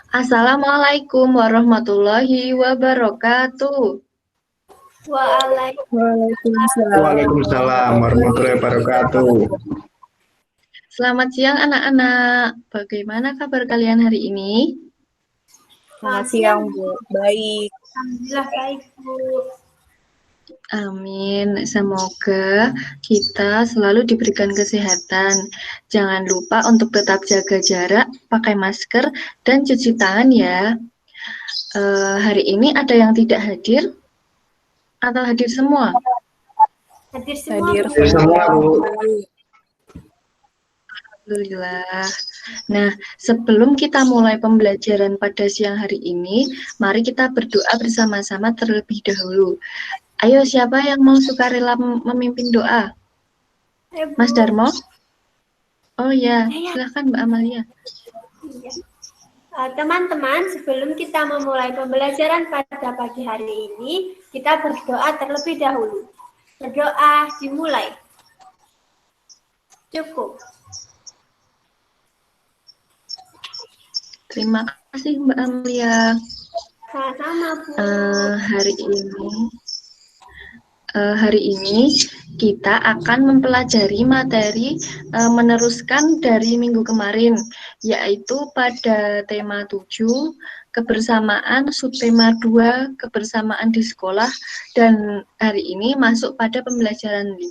Assalamualaikum warahmatullahi wabarakatuh. Waalaikumsalam warahmatullahi wabarakatuh. Selamat siang anak-anak. Bagaimana kabar kalian hari ini? Selamat siang, Bu. Baik. Alhamdulillah baik, Bu. Amin. Semoga kita selalu diberikan kesehatan. Jangan lupa untuk tetap jaga jarak, pakai masker, dan cuci tangan ya. Hari ini ada yang tidak hadir atau hadir semua? Hadir semua, Hadir Bu. Semua, Bu. Alhamdulillah. Nah, sebelum kita mulai pembelajaran pada siang hari ini, mari kita berdoa bersama-sama terlebih dahulu. Ayo, siapa yang mau sukarela memimpin doa? Ayo, Bu. Mas Darmo? Oh ya, silakan Mbak Amalia. Iya. Teman-teman, sebelum kita memulai pembelajaran pada pagi hari ini, kita berdoa terlebih dahulu. Berdoa dimulai. Cukup. Terima kasih Mbak Amalia. Sama-sama, Bu. Hari ini kita akan mempelajari materi meneruskan dari minggu kemarin, yaitu pada tema 7, kebersamaan, subtema 2, kebersamaan di sekolah, dan hari ini masuk pada pembelajaran 5.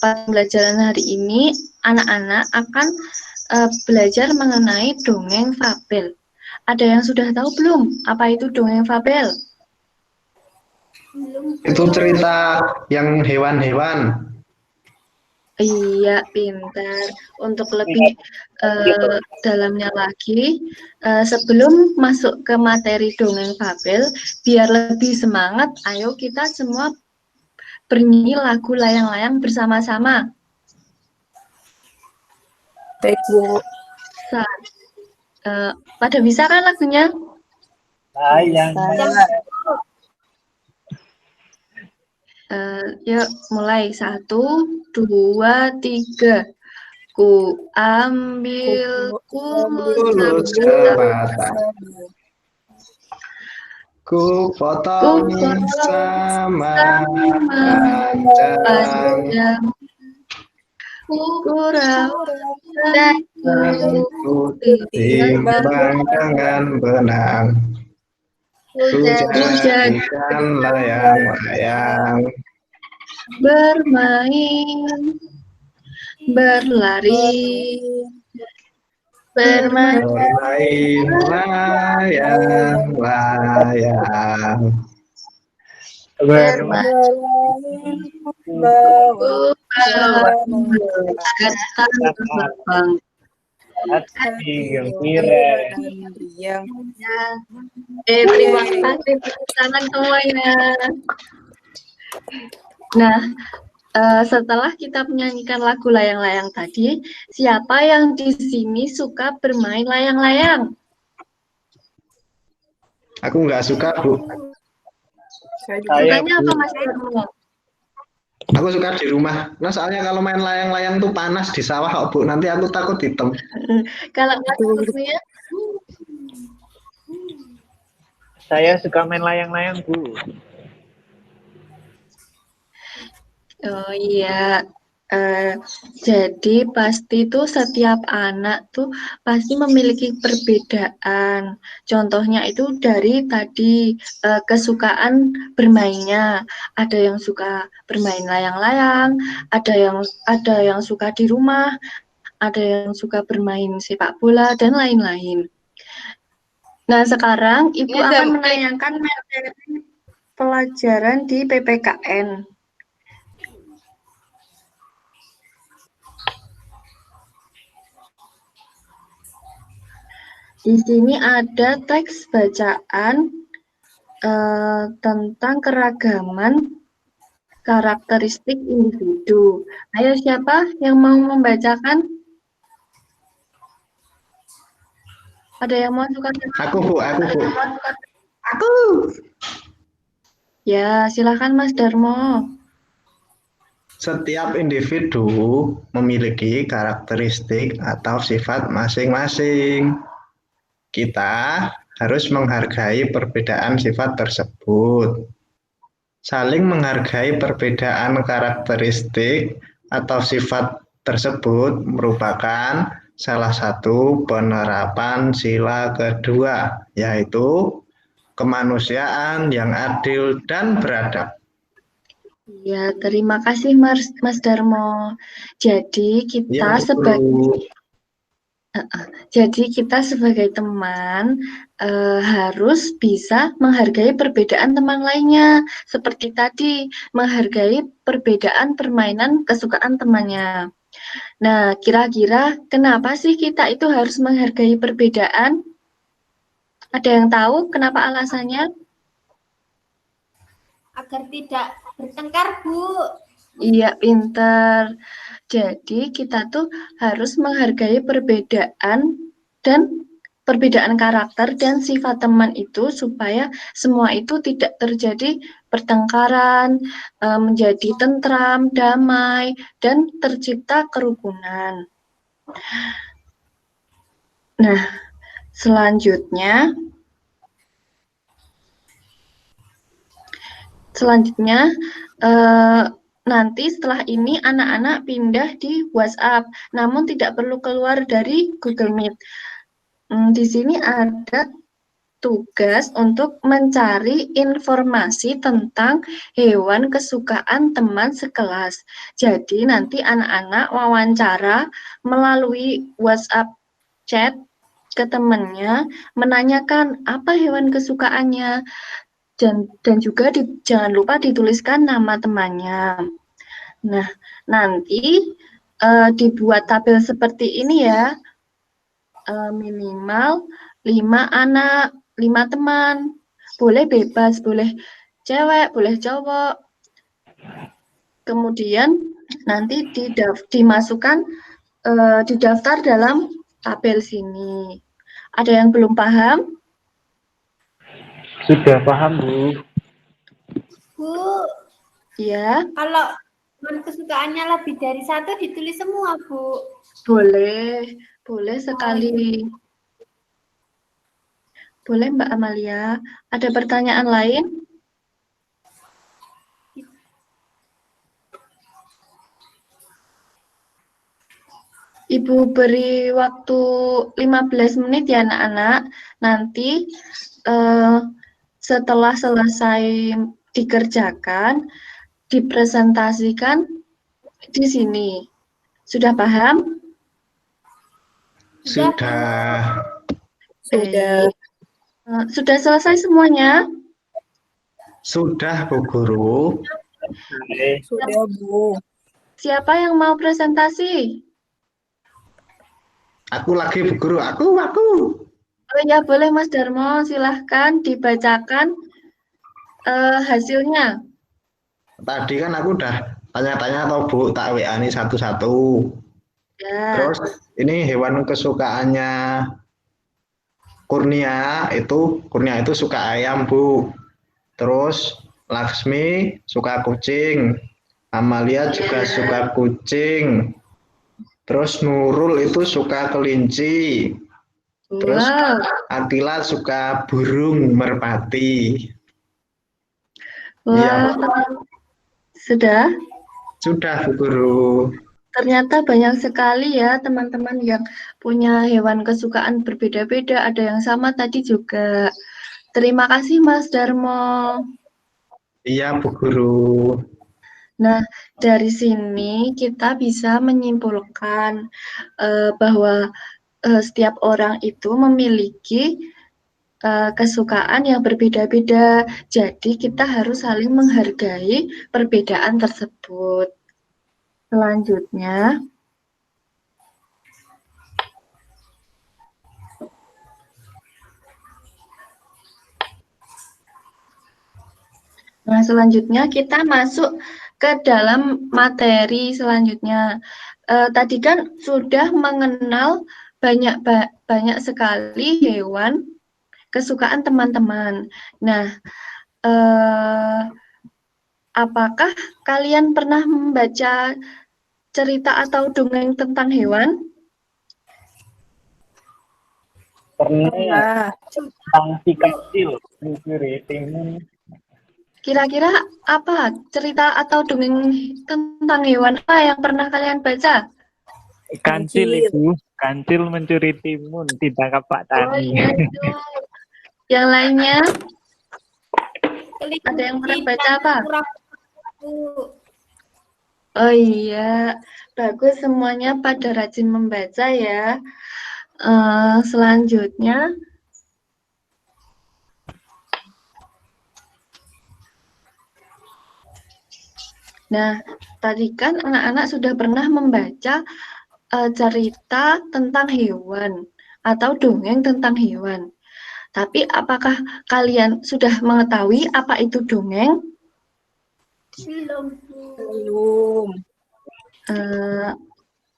Pada pembelajaran hari ini, anak-anak akan belajar mengenai dongeng fabel. Ada yang sudah tahu belum apa itu dongeng fabel? Itu cerita yang hewan-hewan. Iya, pintar. Untuk lebih dalamnya lagi, sebelum masuk ke materi dongeng fabel, biar lebih semangat, ayo kita semua bernyanyi lagu layang-layang bersama-sama. Baik, Bu. Pada bisa kan lagunya? Layang. Yuk mulai 1, 2, 3. Ku ambil Kulus kebatang. Ku potong sama panjang. Ku rawat Ku timbang dengan benang. Ku jadikan layang-layang. bermain, berlari, bermain layang-layang. Terima kasih tangan semuanya. Nah, setelah kita menyanyikan lagu layang-layang tadi, siapa yang di sini suka bermain layang-layang? Aku nggak suka, Bu. Sukanya apa, Mas Darmo? Aku suka di rumah. Nah, soalnya kalau main layang-layang tuh panas di sawah kok, Bu. Nanti aku takut hitam. Kalau Mas Kurnia? Saya suka main layang-layang, Bu. Oh iya, jadi pasti tuh setiap anak tuh pasti memiliki perbedaan. Contohnya itu dari tadi kesukaan bermainnya. Ada yang suka bermain layang-layang, ada yang suka di rumah, ada yang suka bermain sepak bola dan lain-lain. Nah, sekarang Ibu akan menanyakan materi pelajaran di PPKN. Di sini ada teks bacaan tentang keragaman karakteristik individu. Ayo, siapa yang mau membacakan? Ada yang mau suka? Aku, Bu. Aku. Ya, silakan Mas Darmo. Setiap individu memiliki karakteristik atau sifat masing-masing. Kita harus menghargai perbedaan sifat tersebut. Saling menghargai perbedaan karakteristik atau sifat tersebut merupakan salah satu penerapan sila kedua, yaitu kemanusiaan yang adil dan beradab. Ya, terima kasih Mas Darmo. Jadi Ya, kita sebagai teman harus bisa menghargai perbedaan teman lainnya. Seperti tadi, menghargai perbedaan permainan kesukaan temannya. Nah, kira-kira kenapa sih kita itu harus menghargai perbedaan? Ada yang tahu kenapa alasannya? Agar tidak bertengkar, Bu. Iya, pinter. Jadi kita tuh harus menghargai perbedaan karakter dan sifat teman itu supaya semua itu tidak terjadi pertengkaran, menjadi tentram, damai, dan tercipta kerukunan. Nah, selanjutnya nanti setelah ini anak-anak pindah di WhatsApp, namun tidak perlu keluar dari Google Meet. Di sini ada tugas untuk mencari informasi tentang hewan kesukaan teman sekelas. Jadi nanti anak-anak wawancara melalui WhatsApp chat ke temannya, menanyakan apa hewan kesukaannya, dan juga jangan lupa dituliskan nama temannya. Nah, nanti dibuat tabel seperti ini ya, minimal 5 anak, 5 teman, boleh bebas, boleh cewek, boleh cowok. Kemudian nanti dimasukkan didaftar dalam tabel sini. Ada yang belum paham? Sudah paham, Bu. Bu, Ya, kalau teman kesukaannya lebih dari satu ditulis semua, Bu. boleh sekali. Boleh Mbak Amalia. Ada pertanyaan lain? Ibu beri waktu 15 menit ya anak-anak. Nanti setelah selesai dikerjakan, dipresentasikan di sini. Sudah paham? Sudah. Sudah. Sudah selesai semuanya? Sudah, Bu Guru. Sudah, Bu. Siapa yang mau presentasi? Aku lagi, Bu Guru. Aku. Oh ya, boleh Mas Darmo. Silahkan dibacakan hasilnya. Tadi kan aku udah tanya-tanya atau Bu, tak WA-ni satu-satu. Ya. Terus ini hewan kesukaannya Kurnia itu suka ayam, Bu. Terus Laksmi suka kucing. Amalia juga suka kucing. Terus Nurul itu suka kelinci. Terus Atila suka burung merpati. Wah, Iya. Sudah? Sudah, Bu Guru. Ternyata banyak sekali ya teman-teman yang punya hewan kesukaan berbeda-beda. Ada yang sama tadi juga. Terima kasih Mas Darmo. Iya, Bu Guru. Nah, dari sini kita bisa menyimpulkan bahwa setiap orang itu memiliki kesukaan yang berbeda-beda. Jadi kita harus saling menghargai perbedaan tersebut. Selanjutnya, kita masuk ke dalam materi selanjutnya. Tadi kan sudah mengenal banyak sekali hewan kesukaan teman-teman. Nah, apakah kalian pernah membaca cerita atau dongeng tentang hewan? Pernah Pernah. tentang si kecil, mencuri timun. Kira-kira apa cerita atau dongeng tentang hewan apa yang pernah kalian baca? Kancil Kancil. itu, kancil mencuri timun, ditangkap Pak Tani. Itu. Yang lainnya, ada yang pernah Kelinci baca dan apa? kura-kura, Bu. Oh iya, bagus semuanya pada rajin membaca ya. Selanjutnya, nah tadi kan anak-anak sudah pernah membaca cerita tentang hewan atau dongeng tentang hewan. Tapi apakah kalian sudah mengetahui apa itu dongeng? Belum, Bu. Belum.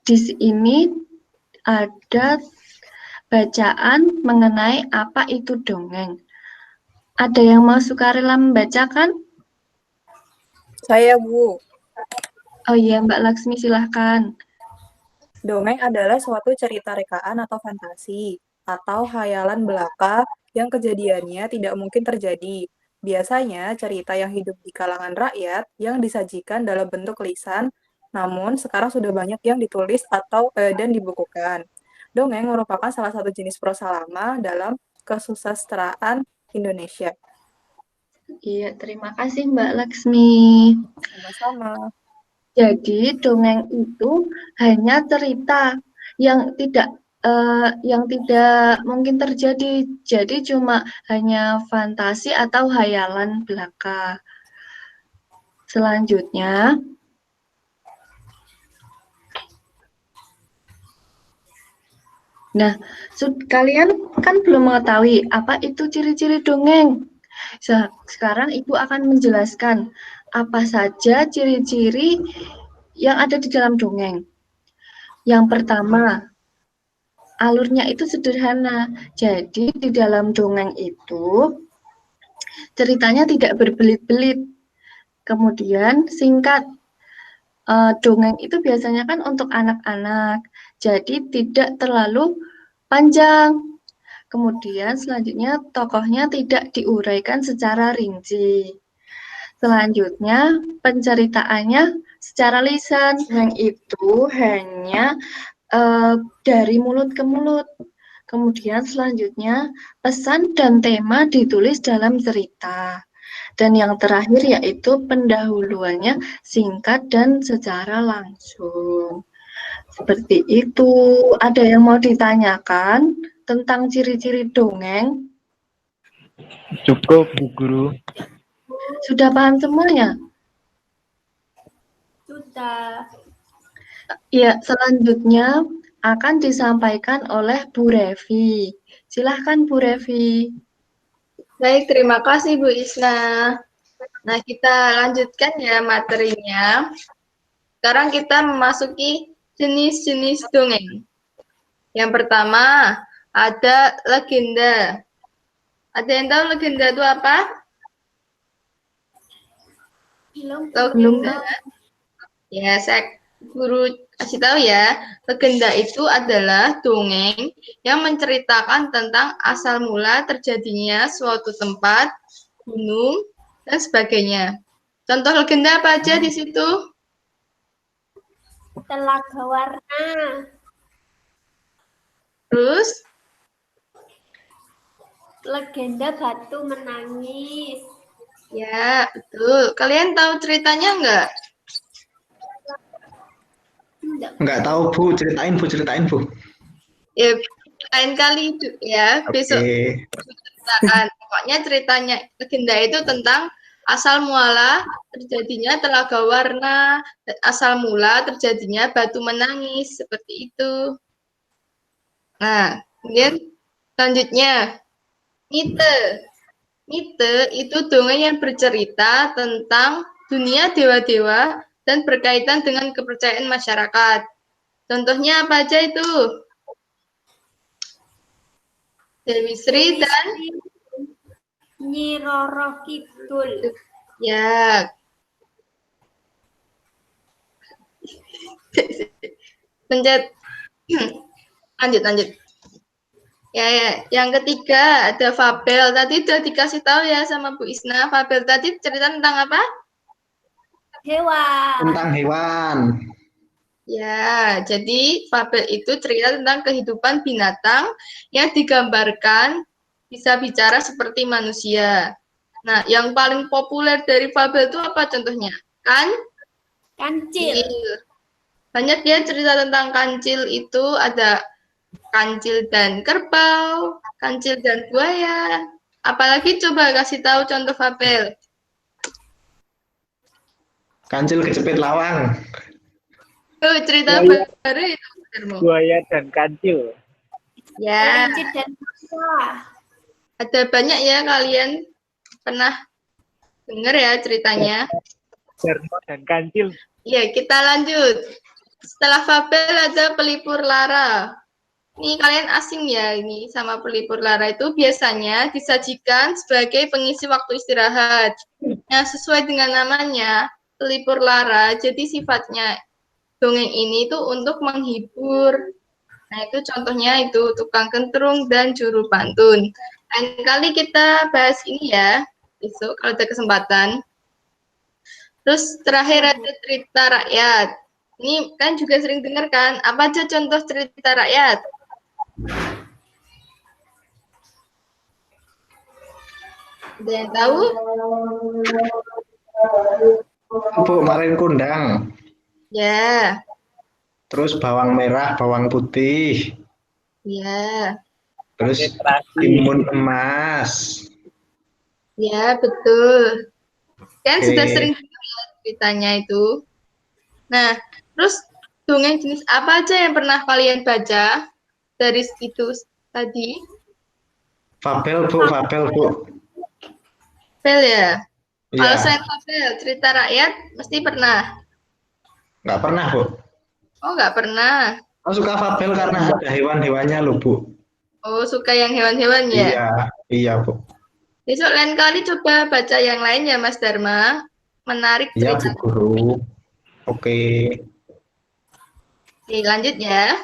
Di sini ada bacaan mengenai apa itu dongeng. Ada yang mau sukarela membacakan? Saya, Bu. Oh iya, Mbak Laksmi silahkan. Dongeng adalah suatu cerita rekaan atau fantasi, atau hayalan belaka yang kejadiannya tidak mungkin terjadi. Biasanya cerita yang hidup di kalangan rakyat yang disajikan dalam bentuk lisan, namun sekarang sudah banyak yang ditulis atau dan dibukukan. Dongeng merupakan salah satu jenis prosa lama dalam kesusastraan Indonesia. Iya, terima kasih Mbak Laksmi. Sama-sama. Jadi dongeng itu hanya cerita yang tidak mungkin terjadi. Jadi cuma hanya fantasi atau hayalan belaka. Selanjutnya, nah, kalian kan belum mengetahui apa itu ciri-ciri dongeng. Sekarang Ibu akan menjelaskan apa saja ciri-ciri yang ada di dalam dongeng. Yang pertama, alurnya itu sederhana. Jadi di dalam dongeng itu ceritanya tidak berbelit-belit. Kemudian singkat. Dongeng itu biasanya kan untuk anak-anak. Jadi tidak terlalu panjang. Kemudian selanjutnya tokohnya tidak diuraikan secara rinci. Selanjutnya penceritaannya secara lisan. Yang itu hanya dari mulut ke mulut. Kemudian selanjutnya pesan dan tema ditulis dalam cerita. Dan yang terakhir yaitu pendahuluannya singkat dan secara langsung. Seperti itu. Ada yang mau ditanyakan tentang ciri-ciri dongeng? Cukup, Bu Guru. Sudah paham semuanya? Sudah. Ya, selanjutnya akan disampaikan oleh Bu Revi. Silahkan Bu Revi. Baik, terima kasih Bu Isna. Nah, kita lanjutkan ya materinya. Sekarang kita memasuki jenis-jenis dongeng. Yang pertama, ada legenda. Ada yang tahu legenda itu apa? Belum. Legenda. Ya, saya guru kasih tahu ya. Legenda itu adalah dongeng yang menceritakan tentang asal mula terjadinya suatu tempat, gunung, dan sebagainya. Contoh legenda apa aja di situ? Telaga Warna. Terus, Legenda Batu Menangis. ya betul. Kalian tahu ceritanya enggak? Nggak tahu Bu, ceritain Bu. Ya, lain kali ya, besok Oke. ceritakan. Pokoknya ceritanya legenda itu tentang asal mula terjadinya Telaga Warna, asal mula terjadinya Batu Menangis, seperti itu. Nah, kemudian selanjutnya, mite. Mite itu dongeng yang bercerita tentang dunia dewa-dewa dan berkaitan dengan kepercayaan masyarakat. Contohnya apa aja itu? Dewi Sri dan Nyi Roro Kidul. ya, Pencet. Lanjut. Ya, yang ketiga ada fabel. Tadi udah dikasih tahu ya sama Bu Isna. Fabel tadi cerita tentang apa? Hewan. Tentang hewan. Ya, jadi fabel itu cerita tentang kehidupan binatang yang digambarkan bisa bicara seperti manusia. Nah, yang paling populer dari fabel itu apa contohnya? Kancil. Banyak ya cerita tentang kancil itu, ada kancil dan kerbau, kancil dan buaya. Apalagi coba kasih tahu contoh fabel. Kancil kejepit lawang. Oh, cerita Buaya, baru itu, Darmo. buaya dan kancil. Ya, Kelinci dan buaya. ada banyak ya kalian pernah dengar ya ceritanya. Darmo dan kancil. Ya, kita lanjut. Setelah fabel ada pelipur lara. Ini kalian asing ya ini sama pelipur lara itu biasanya disajikan sebagai pengisi waktu istirahat. Nah, sesuai dengan namanya, pelipur lara, jadi sifatnya dongeng ini itu untuk menghibur. Nah, itu contohnya itu tukang kentrung dan juru pantun. Lain kali kita bahas ini ya, besok kalau ada kesempatan. Terus terakhir ada cerita rakyat. Ini kan juga sering dengar kan, apa aja contoh cerita rakyat? Ada yang tahu? Bu, marin kundang. Ya, Terus bawang merah, bawang putih. ya, Terus Literasi. timun emas. ya, betul. Kan Oke. sudah sering dengar ya ceritanya itu. Nah, terus dongeng jenis apa aja yang pernah kalian baca dari itu tadi? Fabel, Bu, fabel, Bu. Fabel ya? Kalau Iya, selain fabel, cerita rakyat mesti pernah. nggak pernah, Bu. Oh, nggak pernah. Aku suka fabel karena ada hewan-hewannya loh, Bu. Oh, suka yang hewan-hewan ya? Iya, iya, Bu. Besok lain kali coba baca yang lain ya, Mas Dharma. Menarik Iya, Bu cerita. Guru. Oke. Oke, lanjut ya.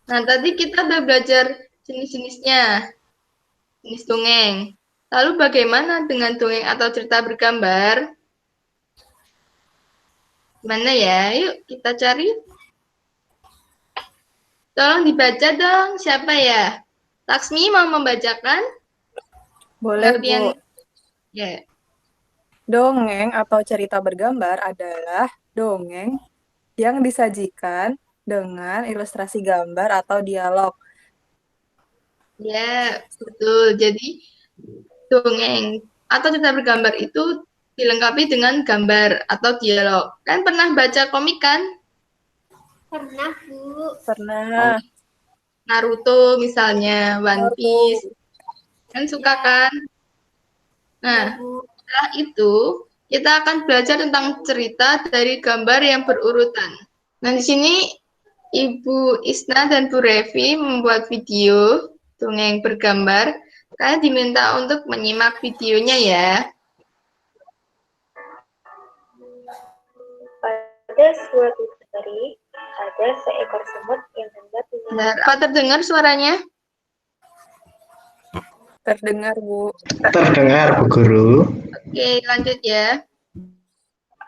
Nah, tadi kita udah belajar jenis-jenisnya, jenis dongeng. Lalu bagaimana dengan dongeng atau cerita bergambar? Mana ya? Yuk kita cari. Tolong dibaca dong, siapa ya? Laksmi mau membacakan? Boleh, Kalian, Bu. ya. Dongeng atau cerita bergambar adalah dongeng yang disajikan dengan ilustrasi gambar atau dialog. Ya, betul. Jadi dongeng atau cerita bergambar itu dilengkapi dengan gambar atau dialog. Kan pernah baca komik kan? Pernah, Bu. Pernah. Naruto misalnya, One Piece. Kan suka kan? Nah, Ya, Bu. setelah itu kita akan belajar tentang cerita dari gambar yang berurutan. Nah, di sini Ibu Isna dan Bu Revi membuat video dongeng bergambar. Kalian diminta untuk menyimak videonya ya. Pada suatu hari, ada seekor semut yang hendak Benar. Apa terdengar suaranya? Terdengar, Bu. Terdengar, Bu Guru. Oke, lanjut ya.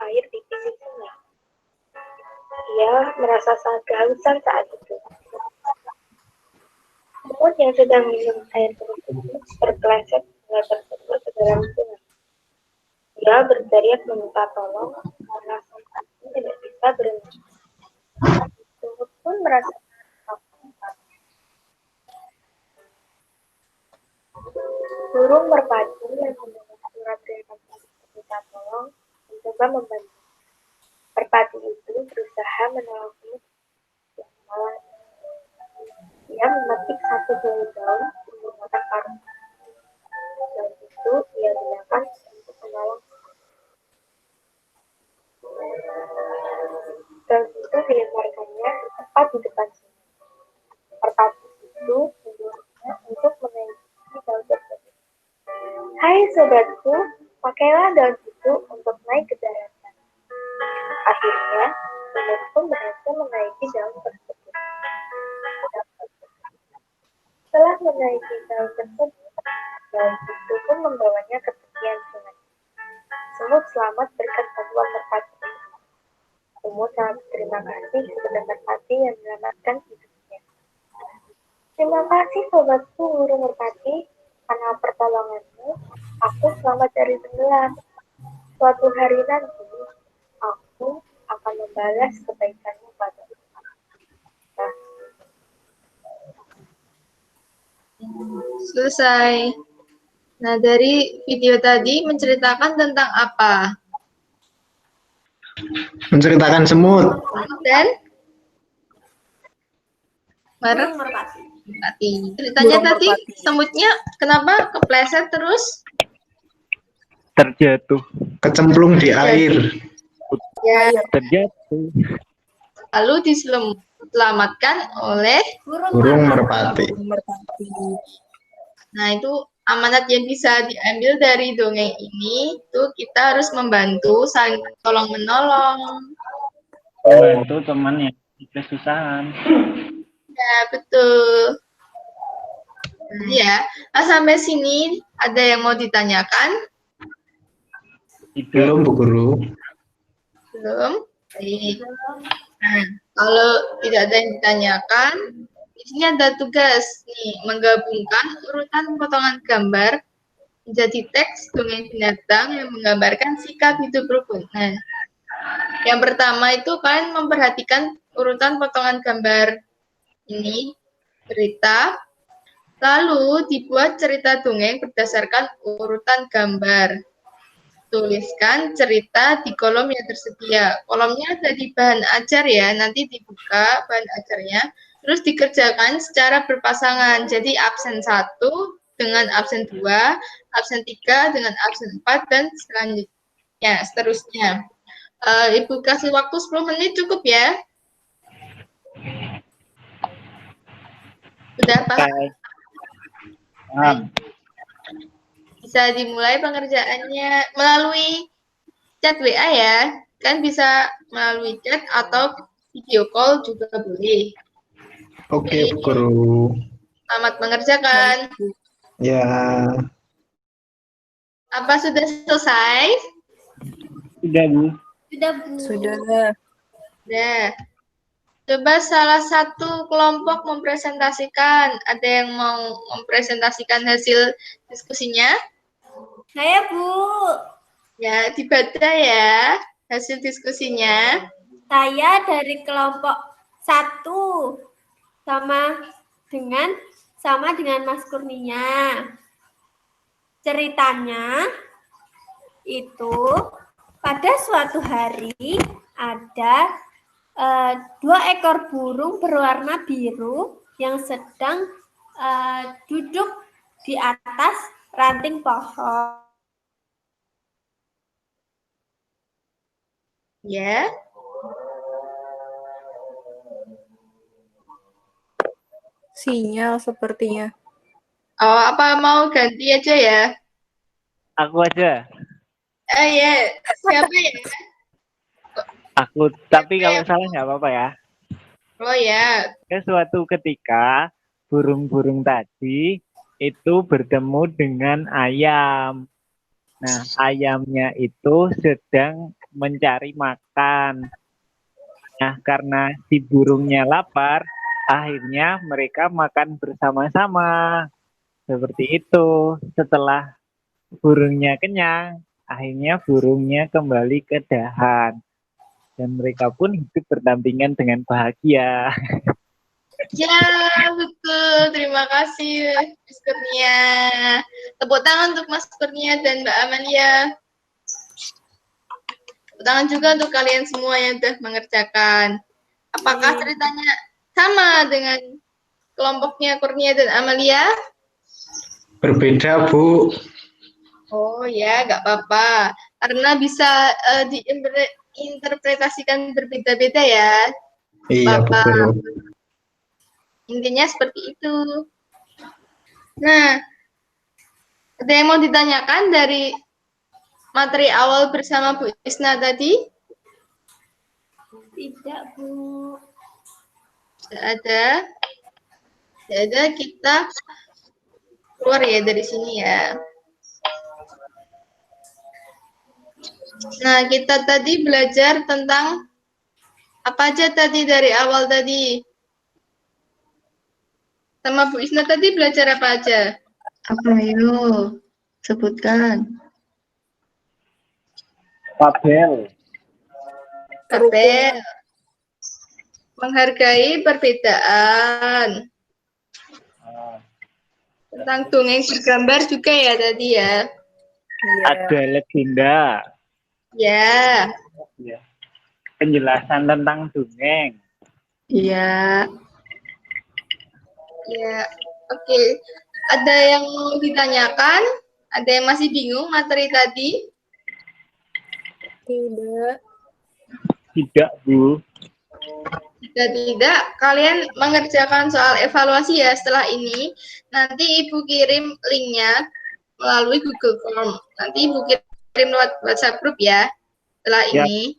air di pinggir sungai. Ia merasa sangat kehausan saat itu. Semut yang sedang minum air tersebut terpeleset sungai tersebut ke dalam sungai. Ia berteriak meminta tolong karena semut tidak bisa berenang. Semut pun merasa takut. Burung merpati yang mendengar suara teriakan meminta tolong mencoba membantu. Merpati itu berusaha menolong semut yang malah ia memetik satu buah daun menggunakan karung. Dan itu ia gunakan untuk menolong. Dan itu dilemparkannya tepat di depan sungai. Merpati itu menyuruhnya untuk menaiki daun tersebut. Hai sobatku, pakailah daun itu untuk naik ke daratan. Akhirnya Semut pun berhasil menaiki daun tersebut. Setelah menaiki daun tersebut, daun itu pun membawanya ke tepian sungai. Semut selamat berkat bantuan merpati. Semut sangat berterima kasih kepada merpati yang menyelamatkan hidupnya. Terima kasih sobatku burung merpati, karena pertolonganmu, aku selamat dari tenggelam. Suatu hari nanti, aku akan membalas kebaikanmu padaku. Nah, Selesai. Nah, dari video tadi menceritakan tentang apa? Menceritakan semut. Dan Burung merpati. merpati. Ceritanya Burung tadi merpati. semutnya kenapa kepleset terus? Terjatuh. Kecemplung di air. Ya, Terjatuh. lalu diselamatkan oleh. Burung merpati. Burung merpati. Nah, itu amanat yang bisa diambil dari dongeng ini. Itu kita harus membantu, saling tolong menolong. Membantu teman yang kesusahan. Ya, betul. Ya, nah, sampai sini ada yang mau ditanyakan? Belum, Bu Guru. Belum? Baik. Nah, kalau tidak ada yang ditanyakan, di sini ada tugas nih, menggabungkan urutan potongan gambar menjadi teks dongeng binatang yang menggambarkan sikap hidup rukun. Nah, yang pertama itu kalian memperhatikan urutan potongan gambar ini, cerita, lalu dibuat cerita dongeng berdasarkan urutan gambar. Tuliskan cerita di kolom yang tersedia. Kolomnya ada di bahan ajar ya, nanti dibuka bahan ajarnya, terus dikerjakan secara berpasangan. Jadi absen 1 dengan absen 2, absen 3 dengan absen 4, dan seterusnya. Ibu kasih waktu 10 menit cukup ya? Sudah paham? Paham. Bisa dimulai pengerjaannya melalui chat WA ya. Kan bisa melalui chat atau video call juga boleh. Oke, Bu Guru. Selamat mengerjakan. Ya. Apa sudah selesai? Sudah, Bu. Sudah, Bu. Sudah. Sudah. Coba salah satu kelompok mempresentasikan. Ada yang mau mempresentasikan hasil diskusinya? Saya, Bu. Ya, dibaca ya hasil diskusinya. Saya dari kelompok 1 sama dengan Mas Kurnia. Ceritanya itu pada suatu hari ada 2 ekor burung berwarna biru yang sedang duduk di atas ranting pohon. Ya. Sinyal sepertinya. Oh, apa mau ganti aja ya? Aku aja. Ya, siapa ya? Aku. Tapi kalau salah nggak apa-apa ya. Oh ya, Suatu ketika burung-burung tadi itu bertemu dengan ayam. Nah, ayamnya itu sedang mencari makan. Nah, karena si burungnya lapar, akhirnya mereka makan bersama-sama. Seperti itu. Setelah burungnya kenyang, akhirnya burungnya kembali ke dahan. Dan mereka pun hidup berdampingan dengan bahagia. ya betul. Terima kasih Mas Kurnia. Tepuk tangan untuk Mas Kurnia dan Mbak Amalia. Tepuk tangan juga untuk kalian semua yang sudah mengerjakan. Apakah ceritanya sama dengan kelompoknya Kurnia dan Amalia? Berbeda, Bu. Oh ya, nggak apa-apa. Karena bisa diinterpretasikan berbeda-beda ya. Iya, Bu Bapak. Guru. Intinya seperti itu. Nah, ada yang mau ditanyakan dari materi awal bersama Bu Isna tadi? Tidak, Bu. Tidak ada. Tidak ada, kita keluar ya dari sini ya. Nah, kita tadi belajar tentang apa aja tadi dari awal tadi? Sama Bu Isna tadi belajar apa aja? Apa ayo? Sebutkan. Tabel. Tabel. Menghargai perbedaan. Tentang dongeng bergambar juga ya tadi ya. Iya. Ada legenda. Ya. Ya. Penjelasan tentang dongeng. Iya. Ya. Oke. Ada yang mau ditanyakan? Ada yang masih bingung materi tadi? Tidak. Tidak, Bu. Jika tidak, kalian mengerjakan soal evaluasi ya setelah ini. Nanti Ibu kirim linknya melalui Google Form. Nanti Ibu kirim lewat WhatsApp group ya setelah Ya. ini.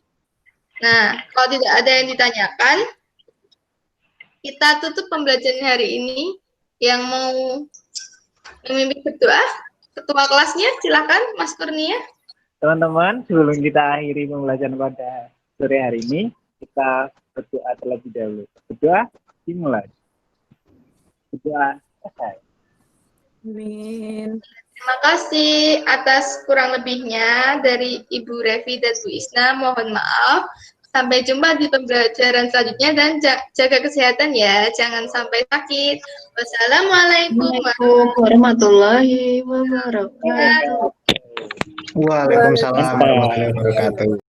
Nah, kalau tidak ada yang ditanyakan, kita tutup pembelajaran hari ini. Yang mau memimpin berdoa, ketua kelasnya silakan Mas Kurnia. Teman-teman, sebelum kita akhiri pembelajaran pada sore hari ini, kita berdoa terlebih dahulu. Berdoa dimulai. Berdoa selesai. Amin. Terima kasih atas kurang lebihnya dari Ibu Revi dan Bu Isna. Mohon maaf. Sampai jumpa di pembelajaran selanjutnya dan jaga kesehatan ya. Jangan sampai sakit. Wassalamualaikum Assalamualaikum warahmatullahi wabarakatuh. Waalaikumsalam warahmatullahi wabarakatuh.